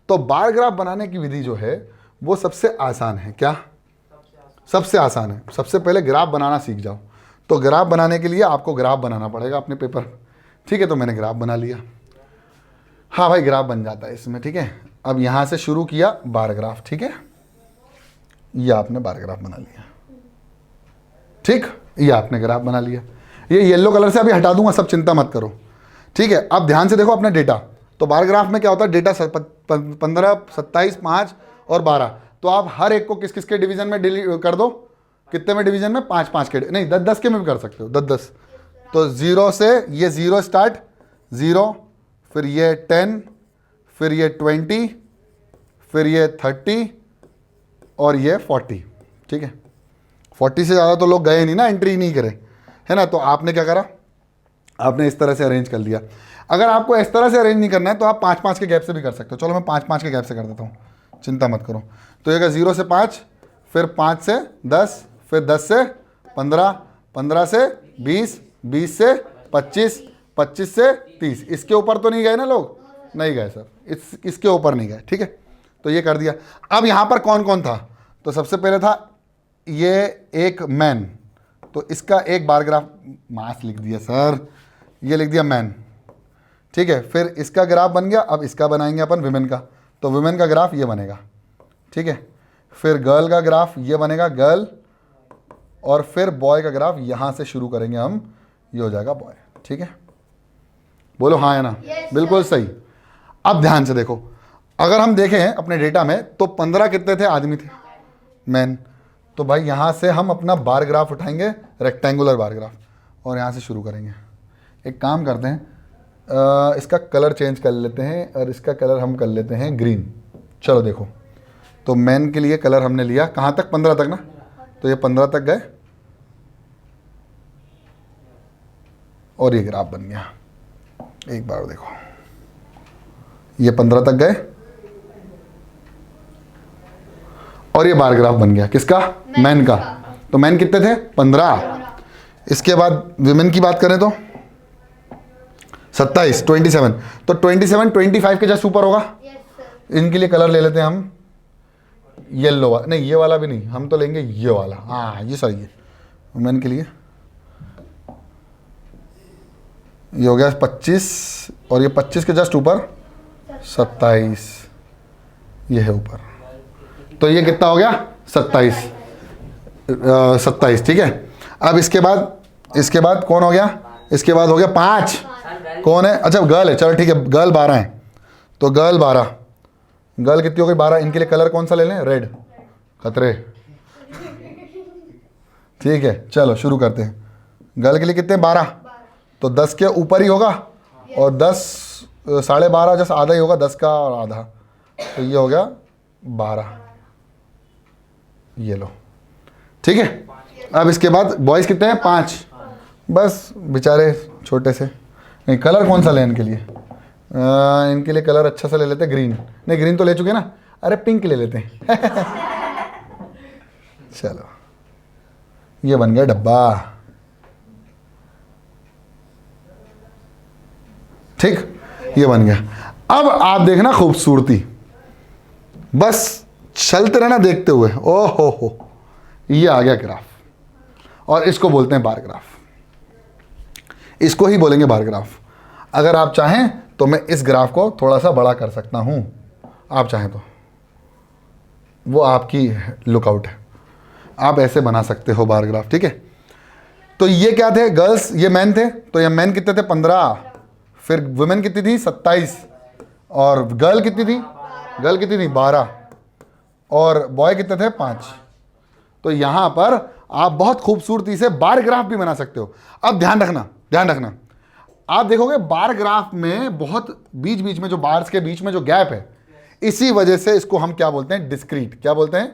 तो बार ग्राफ बनाने की विधि जो है वो सबसे आसान है। क्या, सबसे आसान है। सबसे पहले ग्राफ बनाना सीख जाओ। तो ग्राफ बनाने के लिए आपको ग्राफ बनाना पड़ेगा अपने पेपर, ठीक है। तो मैंने ग्राफ बना लिया, हाँ भाई ग्राफ बन जाता है इसमें, ठीक है। अब यहां से शुरू किया बार ग्राफ, ठीक है, ये आपने बार ग्राफ बना लिया, ठीक, ये आपने ग्राफ बना लिया। ये येलो कलर से अभी हटा दूंगा, सब चिंता मत करो, ठीक है। अब ध्यान से देखो अपना डेटा। तो बार ग्राफ में क्या होता है, डेटा 15 27 5 और 12, तो आप हर एक को किस किस के डिवीजन में कर दो, कितने में डिवीजन में, 5 5 के, नहीं 10 10 के में भी कर सकते हो, 10 10। तो 0 से ये 0 स्टार्ट, 0, फिर ये 10, फिर ये 20, फिर ये 30 और ये 40। ठीक है, 40 से ज़्यादा तो लोग गए नहीं ना, एंट्री नहीं करे, है ना। तो आपने क्या करा, आपने इस तरह से अरेंज कर लिया। अगर आपको इस तरह से अरेंज नहीं करना है तो आप 5-5 के गैप से भी कर सकते हो। चलो मैं 5-5 के गैप से कर देता हूँ, चिंता मत करो। तो ये 0 से 5, फिर 5 से 10, फिर 10 से 15, 15 से 20, 20 से 25, 25 से 30। इसके ऊपर तो नहीं गए ना लोग, नहीं गए सर, इसके ऊपर नहीं गए। ठीक है, तो ये कर दिया। अब यहाँ पर कौन कौन था, तो सबसे पहले था ये एक मैन, तो इसका एक बार ग्राफ मास लिख दिया सर, ये लिख दिया मैन। ठीक है, फिर इसका ग्राफ बन गया। अब इसका बनाएंगे अपन विमेन का, तो विमेन का ग्राफ ये बनेगा। ठीक है, फिर गर्ल का ग्राफ ये बनेगा गर्ल, और फिर बॉय का ग्राफ यहाँ से शुरू करेंगे हम, ये हो जाएगा बॉय। ठीक है, बोलो हाँ या ना। बिल्कुल सही। अब ध्यान से देखो, अगर हम देखें अपने डेटा में तो 15 कितने थे, आदमी थे, मैन। तो भाई यहाँ से हम अपना बार ग्राफ उठाएंगे, रेक्टेंगुलर बार ग्राफ, और यहाँ से शुरू करेंगे। एक काम करते हैं, इसका कलर चेंज कर लेते हैं, और इसका कलर हम कर लेते हैं ग्रीन। चलो देखो, तो मैन के लिए कलर हमने लिया कहाँ तक, 15 तक ना, तो ये 15 तक गए, और ये ग्राफ बन गया। एक बार देखो, ये 15 तक गए, और ये बार ग्राफ बन गया किसका, मैन का। तो मैन कितने थे, 15। इसके बाद विमेन की बात करें तो 27, 27। तो 27 25 के जस्ट ऊपर होगा। इनके लिए कलर ले लेते हैं हम, येलो वाला, नहीं ये वाला भी नहीं, हम तो लेंगे ये वाला। हाँ ये सही है, वुमेन के लिए ये हो गया 25, और ये 25 के जस्ट ऊपर 27, ये है ऊपर, तो ये कितना हो गया 27, 27। ठीक है, अब इसके बाद कौन हो गया, इसके बाद हो गया 5, कौन है, अच्छा गर्ल है, चलो ठीक है, गर्ल 12 है, तो गर्ल 12, गर्ल कितनी हो गई 12। इनके लिए कलर कौन सा ले लें, रेड, खतरे। ठीक है, चलो शुरू करते हैं। गर्ल के लिए कितने 12, तो 10 के ऊपर ही होगा, और 10 12.5 जैसे आधा ही होगा, 10 का और आधा, तो ये हो गया 12, ये लो। ठीक है, अब इसके बाद बॉयज़ कितने हैं 5, बस बेचारे छोटे से। नहीं कलर कौन सा लें इनके लिए, इनके लिए कलर अच्छा सा ले लेते हैं ग्रीन, नहीं ग्रीन तो ले चुके ना, अरे पिंक ले लेते हैं। चलो ये बन गया डब्बा। ठीक, ये बन गया। अब आप देखना खूबसूरती, बस चलते रहना देखते हुए। ओ हो, ये आ गया ग्राफ, और इसको बोलते हैं बार ग्राफ, इसको ही बोलेंगे बार ग्राफ। अगर आप चाहें तो मैं इस ग्राफ को थोड़ा सा बड़ा कर सकता हूं, आप चाहें तो, वो आपकी लुकआउट है, आप ऐसे बना सकते हो बार ग्राफ। ठीक है, तो ये क्या थे, गर्ल्स, ये मैन थे, तो ये मैन कितने थे 15, फिर वुमेन कितनी थी 27, और गर्ल कितनी थी, 12, और बॉय कितने थे 5। तो यहां पर आप बहुत खूबसूरती से बार ग्राफ भी बना सकते हो। अब ध्यान रखना, आप देखोगे बार ग्राफ में बहुत बीच बीच में जो बार्स के बीच में जो गैप है, इसी वजह से इसको हम क्या बोलते हैं, डिस्क्रीट। क्या बोलते हैं,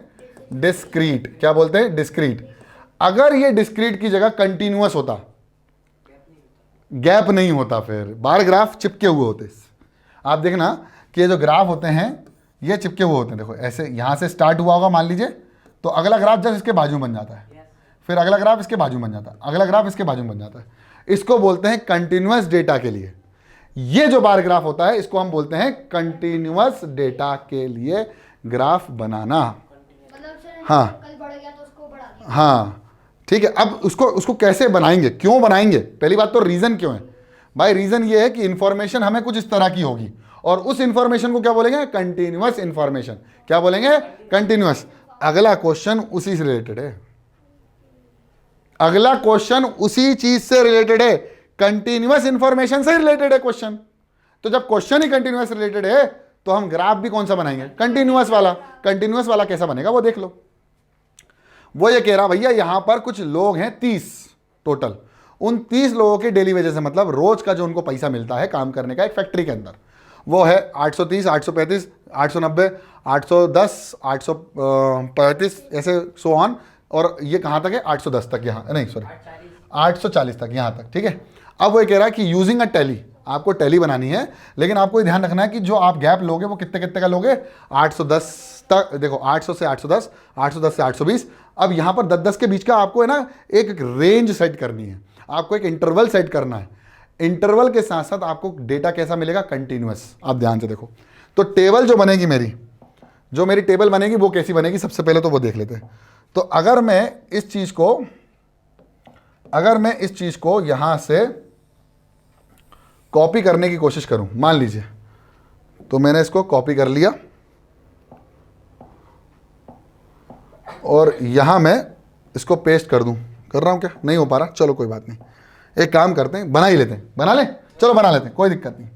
डिस्क्रीट। क्या बोलते हैं, डिस्क्रीट। अगर ये डिस्क्रीट की जगह कंटिन्यूअस होता, गैप नहीं होता, फिर बार ग्राफ चिपके हुए होते। आप देखना कि ये जो ग्राफ होते हैं ये चिपके हुए होते हैं। देखो ऐसे यहां से स्टार्ट हुआ होगा मान लीजिए, तो अगला ग्राफ जस्ट इसके बाजू बन जाता है, फिर अगला ग्राफ इसके बाजू बन जाता है, अगला ग्राफ इसके बाजू बन जाता है। इसको बोलते हैं कंटिन्यूअस डेटा के लिए। ये जो बार ग्राफ होता है इसको हम बोलते हैं कंटिन्यूअस डेटा के लिए ग्राफ बनाना। हाँ हाँ, ठीक है। अब उसको कैसे बनाएंगे, क्यों बनाएंगे, पहली बात तो रीजन क्यों है भाई। रीजन ये है कि इंफॉर्मेशन हमें कुछ इस तरह की होगी, और उस इंफॉर्मेशन को क्या बोलेंगे, कंटिन्यूअस इंफॉर्मेशन। क्या बोलेंगे, कंटिन्यूअस। अगला क्वेश्चन उसी से रिलेटेड है, अगला क्वेश्चन उसी चीज से रिलेटेड है, कंटिन्यूअस इंफॉर्मेशन से रिलेटेड है क्वेश्चन। तो जब क्वेश्चन ही कंटिन्यूअस रिलेटेड है तो हम ग्राफ भी कौन सा बनाएंगे, कंटिन्यूअस वाला। कंटिन्यूअस वाला कैसा बनेगा वो देख लो। वो ये कह रहा भैया यहां पर कुछ लोग हैं 30 टोटल, उन 30 लोगों के डेली वेजेस से मतलब रोज का जो उनको पैसा मिलता है काम करने का एक फैक्ट्री के अंदर, वो है 830, 835, 890, 810, 835, ऐसे सो ऑन। और ये कहाँ तक है? 810 तक, यहाँ नहीं सॉरी 840 तक, यहाँ तक। ठीक है, अब वो ये कह रहा है कि यूजिंग अ टैली, आपको टैली बनानी है, लेकिन आपको ये ध्यान रखना है कि जो आप गैप लोगे वो कितने कितने का लोगे? 810 तक। देखो 800 से 810, 810 से 820। अब यहाँ पर 10-10 के बीच का आपको है ना एक रेंज सेट करनी है, आपको एक इंटरवल सेट करना है। इंटरवल के साथ साथ आपको डेटा कैसा मिलेगा? कंटिन्यूअस। आप ध्यान से देखो, तो टेबल जो बनेगी मेरी, जो मेरी टेबल बनेगी वो कैसी बनेगी? सबसे पहले तो वो देख लेते हैं। तो अगर मैं इस चीज़ को यहाँ से कॉपी करने की कोशिश करूं, मान लीजिए, तो मैंने इसको कॉपी कर लिया और यहां मैं इसको पेस्ट कर दूं। कर रहा हूं क्या? नहीं हो पा रहा, चलो कोई बात नहीं, एक काम करते हैं, बना ही लेते हैं। बना लें? चलो बना लेते हैं, कोई दिक्कत नहीं।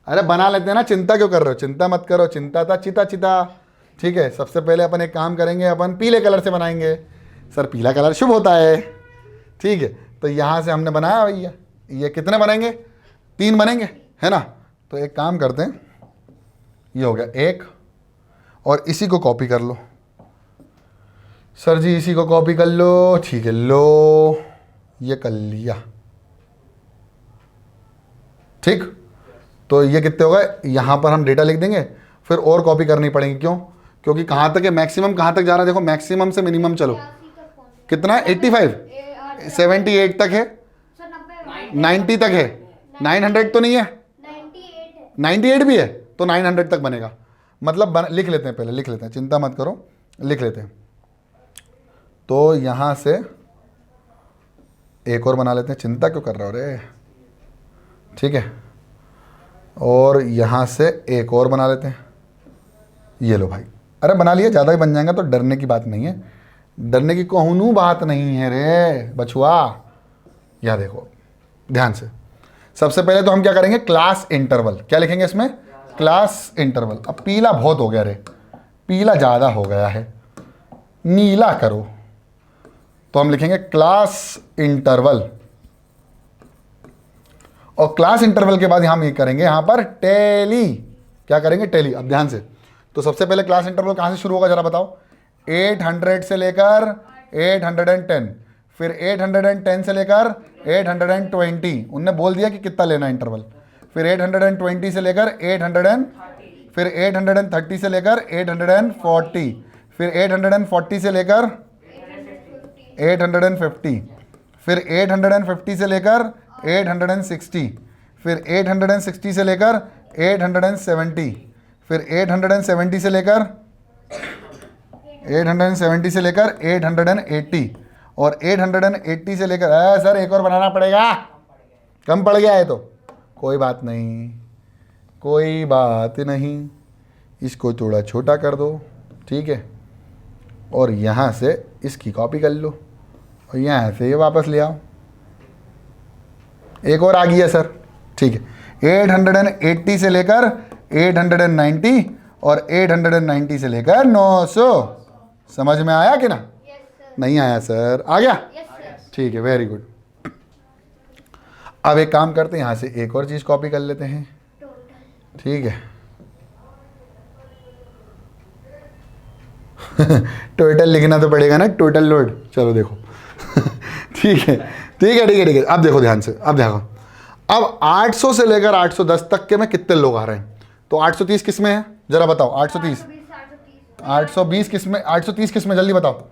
अरे बना लेते हैं ना, चिंता क्यों कर रहे हो? चिंता मत करो, चिंता था चिता चिता। ठीक है, सबसे पहले अपन एक काम करेंगे, अपन पीले कलर से बनाएंगे। सर पीला कलर शुभ होता है। ठीक है, तो यहाँ से हमने बनाया भैया, ये कितने बनेंगे? 3 बनेंगे, है ना? तो एक काम करते हैं, ये हो गया 1, और इसी को कॉपी कर लो। सर जी इसी को कॉपी कर लो, ठीक है, लो ये कर लिया। ठीक, तो ये कितने हो गए? यहाँ पर हम डेटा लिख देंगे, फिर और कॉपी करनी पड़ेगी। क्यों? क्योंकि कहाँ तक है मैक्सिमम, कहाँ तक जा रहा है? देखो मैक्सिमम से मिनिमम चलो, कितना है? 85, 78 तक है, 90 तक है, 900 तो नहीं है, 98 भी है, तो 900 तक बनेगा। मतलब लिख लेते हैं, पहले लिख लेते हैं, चिंता मत करो, लिख लेते हैं। तो यहाँ से एक और बना लेते हैं, चिंता क्यों कर रहे हो रे? ठीक है, और यहाँ से एक और बना लेते हैं, ये लो भाई। अरे बना लिया, ज़्यादा ही बन जाएगा तो डरने की बात नहीं है, डरने की कोहनू बात नहीं है रे बछुआ। यह देखो ध्यान से, सबसे पहले तो हम क्या करेंगे? Class interval. क्या लिखेंगे इसमें? Class interval. अब पीला बहुत हो गया रे, पीला ज़्यादा हो गया है, नीला करो। तो हम लिखेंगे क्लास इंटरवल, और क्लास इंटरवल के बाद हम ये करेंगे यहाँ पर टैली। क्या करेंगे? टैली। अब ध्यान से, तो सबसे पहले क्लास इंटरवल कहाँ से शुरू होगा जरा बताओ? 800 से लेकर 810, फिर 810 से लेकर 820। उनने बोल दिया कि कितना लेना इंटरवल। फिर 820 से लेकर 800, फिर 830 से लेकर 840, फिर 840 से लेकर 850, फिर 850 से लेकर 860, फिर 860 से लेकर 870, फिर 870 से लेकर 880, और 880 से लेकर सर एक और बनाना पड़ेगा, कम पड़ गया है। तो कोई बात नहीं, कोई बात नहीं, इसको थोड़ा छोटा कर दो। ठीक है, और यहाँ से इसकी कॉपी कर लो और यहाँ से ये वापस ले आओ। एक और आ गया सर। ठीक है, 880 से लेकर 890 और 890 से लेकर 900। समझ में आया कि ना? नहीं आया सर? आ गया? ठीक है, वेरी गुड। अब एक काम करते हैं, यहाँ से एक और चीज़ कॉपी कर लेते हैं। ठीक है टोटल लिखना तो पड़ेगा ना, टोटल लोड। चलो देखो ठीक है ठीक है ठीक है ठीक है। अब देखो ध्यान से, अब देखो, अब 800 से लेकर 810 तक के में कितने लोग आ रहे हैं? तो 830 किस में है जरा बताओ? 830, 820 किस में? 830 किस में? जल्दी बताओ।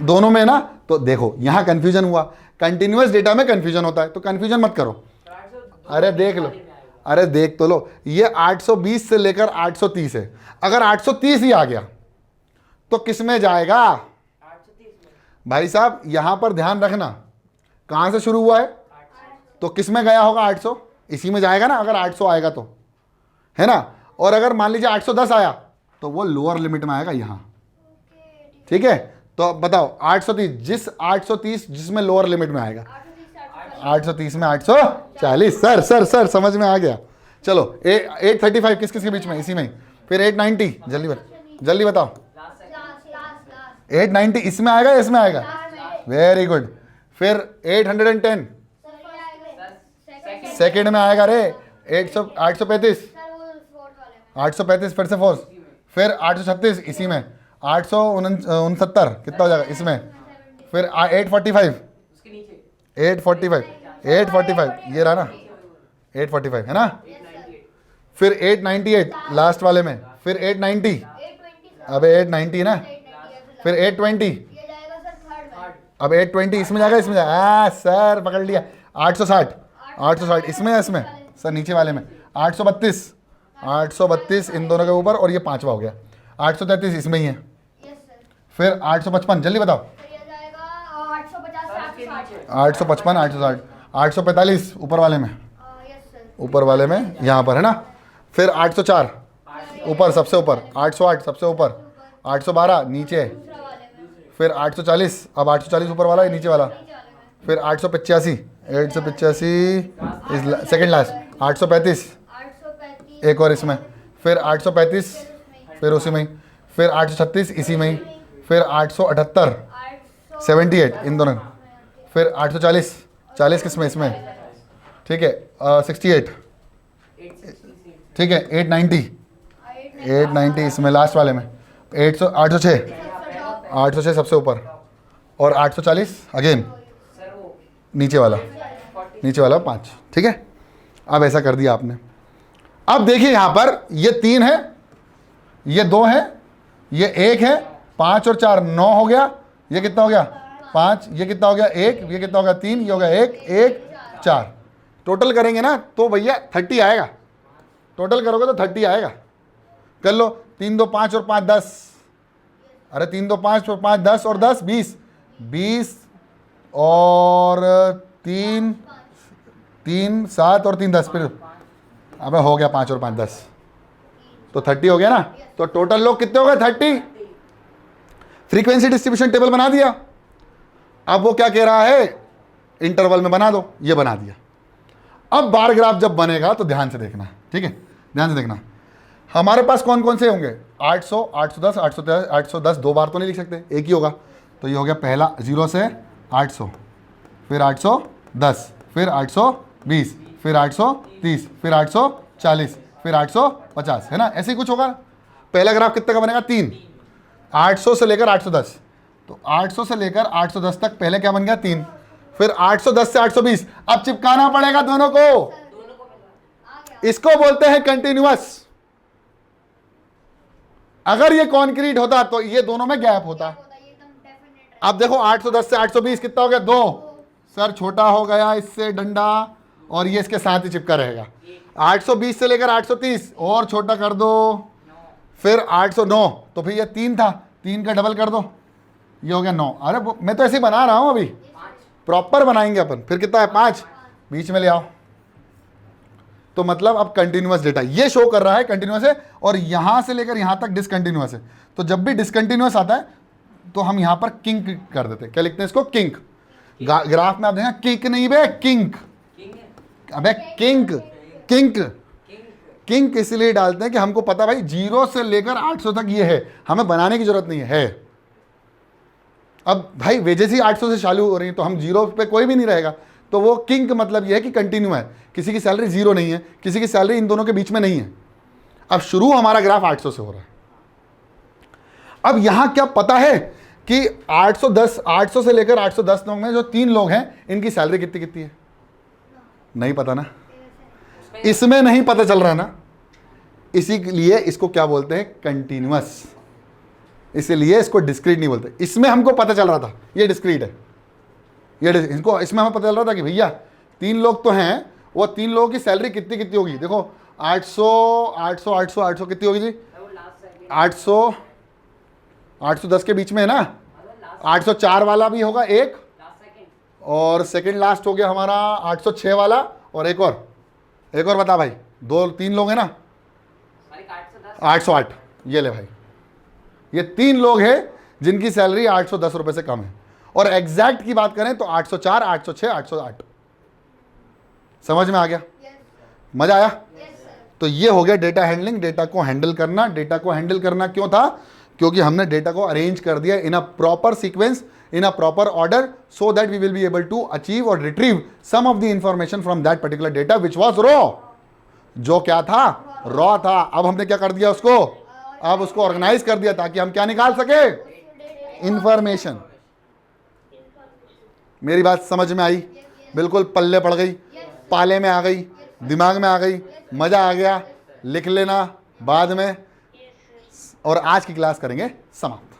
दोनों में ना? तो देखो यहाँ कंफ्यूजन हुआ, कंटिन्यूअस डेटा में कंफ्यूजन होता है, तो कंफ्यूजन मत करो। अरे देख लो, अरे देख तो लो, ये 820 से लेकर 830 है। अगर 830 ही आ गया तो किस में जाएगा? भाई साहब यहां पर ध्यान रखना, कहां से शुरू हुआ है तो किस में गया होगा? 800, इसी में जाएगा ना अगर 800 आएगा तो, है ना? और अगर मान लीजिए 810 आया तो वो लोअर लिमिट में आएगा यहां। ठीक है, तो बताओ 830, 830 जिसमें लोअर लिमिट में आएगा, 830 में 840। सर सर सर समझ में आ गया। चलो 835 किस किस के बीच में? इसी में। फिर 890, जल्दी बताओ। 890 इसमें आएगा, इसमें आएगा? Very good. फिर 810 सेकेंड में आएगा रे, 835, 835 फिर से फोर्स, फिर 836 इसी में, 869 कितना हो जाएगा इसमें, फिर 845, 845 ये रहा ना, 845 है ना, फिर 898 लास्ट वाले में, फिर 890, अबे 890 ना, फिर 820, अब 820 इसमें जाएगा, इसमें जाएगा, सर पकड़ लिया, 860, 860 इसमें, इसमें सर नीचे वाले में, 832, 832 इन दोनों के ऊपर, और ये पांचवा हो गया, 833 इसमें ही है, फिर 855 जल्दी बताओ, 855, 860, 845 ऊपर वाले में, ऊपर वाले में यहाँ पर है ना, फिर 804 ऊपर सबसे ऊपर, 808 सबसे ऊपर, 812 नीचे, फिर 840, अब 840 ऊपर वाला है नीचे वाला, फिर 885, 885 सेकेंड लास्ट, 835 एक और इसमें, फिर 835 फिर उसी में ही, फिर 836 इसी में ही, फिर 878 78 इन दोनों, फिर 840 40 किस में इसमें, ठीक है, 68 ठीक है, 890 890 इसमें लास्ट वाले में, 806 सबसे ऊपर, और 840 अगेन नीचे वाला 5, ठीक है। अब ऐसा कर दिया आपने। अब देखिए यहाँ पर ये 3 है, ये 2 है, ये 1 है, 5 और 4 9 हो गया, ये कितना हो गया 5, ये कितना हो गया 1, ये कितना हो गया 3, ये हो गया 1 1 4, टोटल करेंगे ना तो भैया 30 आएगा, टोटल करोगे तो 30 आएगा। कर लो, 3 2 5 और 5 10, अरे 3 2 5 और 5 10 और 10 20, 20 और 3 3 7 और 3 10, फिर अबे हो गया 5 और 5 10, तो 30 हो गया ना। तो टोटल लोग कितने हो गए 30। फ्रीक्वेंसी डिस्ट्रीब्यूशन टेबल बना दिया। अब वो क्या कह रहा है, इंटरवल में बना दो, ये बना दिया। अब बार ग्राफ जब बनेगा तो ध्यान से देखना, ठीक है, ध्यान से देखना। हमारे पास कौन कौन से होंगे, 800 810 810 810 दो बार तो नहीं लिख सकते, एक ही होगा। तो ये हो गया पहला 0 से 800, फिर 810, फिर 820, फिर 830, फिर 840, फिर 850, है ना, ऐसे ही कुछ होगा। पहला ग्राफ कितने का बनेगा 3, 800 से लेकर 810, तो 800 से लेकर 810 तक पहले क्या बन गया 3, फिर 810 से 820। अब चिपकाना पड़ेगा दोनों को, इसको बोलते हैं कंटिन्यूअस। अगर ये कॉन्क्रीट होता तो ये दोनों में गैप होता। अब देखो 810 से 820 कितना हो गया 2, सर छोटा हो गया इससे डंडा, और ये इसके साथ ही चिपका रहेगा। 820 से लेकर 830 और छोटा कर दो, फिर 809, तो फिर ये 3 था, 3 का डबल कर दो, ये हो गया 9। अरे मैं तो ऐसे ही बना रहा हूं, अभी प्रॉपर बनाएंगे अपन। फिर कितना है 5, बीच में ले आओ। तो मतलब अब कंटिन्यूअस डेटा ये शो कर रहा है कंटिन्यूअस है, और यहां से लेकर यहां तक डिसकंटिन्यूअस है। तो जब भी डिसकंटिन्यूअस आता है तो हम यहां पर किंक कर देते हैं। क्या लिखते हैं इसको, किंक। ग्राफ में आप देखें किंक नहीं बे, किंक, अबे किंक, किंक किंक इसलिए डालते हैं कि हमको पता भाई 0 से लेकर 800 तक ये है, हमें बनाने की जरूरत नहीं है। अब भाई वेजेस ही 800 से चालू हो रही है, तो हम 0 पे कोई भी नहीं रहेगा। तो वो किंक मतलब ये है कि कंटिन्यू है, किसी की सैलरी 0 नहीं है, किसी की सैलरी इन दोनों के बीच में नहीं है। अब शुरू हमारा ग्राफ 800 से हो रहा है। अब यहां क्या पता है कि 800 से लेकर 810 लोग में जो 3 लोग हैं, इनकी सैलरी कितनी कितनी है, नहीं पता ना, इसमें नहीं पता चल रहा ना, इसीलिए इसको क्या बोलते हैं, कंटिन्यूअस। इसलिए इसको डिस्क्रीट नहीं बोलते। इसमें हमको पता चल रहा था ये डिस्क्रीट है, ये इनको इसमें हमें पता चल रहा था कि भैया 3 लोग तो हैं, वो 3 लोगों की सैलरी कितनी कितनी होगी। देखो 800 कितनी होगी जी, 810 के बीच में है ना, 804 वाला भी होगा एक, और सेकंड लास्ट हो गया हमारा 806 वाला, और एक और बता भाई, 2-3 लोग हैं ना, 808। ये ले भाई, ये 3 लोग हैं जिनकी सैलरी 810 रुपए से कम है। और एग्जैक्ट की बात करें तो 804 806 808। समझ में आ गया, मजा आया। तो ये हो गया डेटा हैंडलिंग, डेटा को हैंडल करना। डेटा को हैंडल करना क्यों था, क्योंकि हमने डेटा को अरेंज कर दिया in a proper sequence, in a proper order, so that we will be able to achieve और retrieve some of the information from that particular data which was raw. जो क्या था, रॉ था। अब हमने क्या कर दिया उसको, अब उसको ऑर्गेनाइज कर दिया ताकि हम क्या निकाल सके, इंफॉर्मेशन। मेरी बात समझ में आई, बिल्कुल पल्ले पड़ गई, पाले में आ गई, दिमाग में आ गई, मज़ा आ गया, लिख लेना बाद में। और आज की क्लास करेंगे समाप्त।